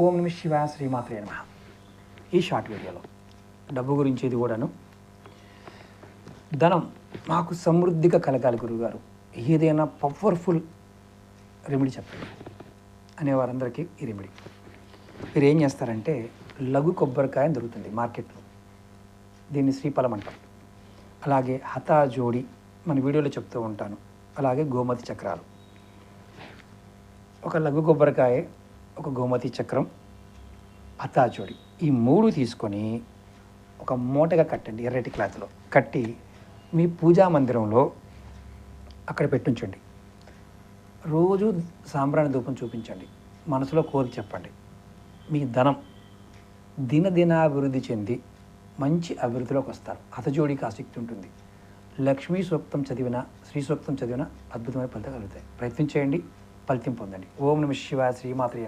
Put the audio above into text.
ఓం నమ శివాయ శ్రీమాత్రే నమః. ఈ షార్ట్ వీడియోలో డబ్బు గురించి ఇది కూడాను, ధనం మాకు సమృద్ధిగా కలగాలి గురువుగారు, ఏదైనా పవర్ఫుల్ రెమెడీ చెప్పండి అనేవారందరికీ ఈ రెమెడీ. మీరు ఏం చేస్తారంటే, లఘు కొబ్బరికాయ దొరుకుతుంది మార్కెట్లో, దీన్ని శ్రీఫలం అంటాం. అలాగే హతా జోడి మన వీడియోలో చెప్తూ ఉంటాను. అలాగే గోమతి చక్రాలు, ఒక లఘు కొబ్బరికాయ, ఒక గోమతి చక్రం, హతా జోడి, ఈ మూడు తీసుకొని ఒక మూటగా కట్టండి. ఎర్రటి క్లాత్లో కట్టి మీ పూజా మందిరంలో అక్కడ పెట్టించండి. రోజు సాంబ్రాణి ధూపం చూపించండి. మనసులో కోరిక చెప్పండి. మీ ధనం దినదినాభివృద్ధి చెంది మంచి అభివృద్ధిలోకి వస్తారు. హతజోడికి ఆసక్తి ఉంటుంది. లక్ష్మీ సూక్తం చదివిన, శ్రీ సూక్తం చదివిన అద్భుతమైన ఫలితాలు కలుగుతాయి. ప్రయత్నం చేయండి, ఫలితం పొందండి. ఓం నమః శివాయ శ్రీమాత్రే నమః.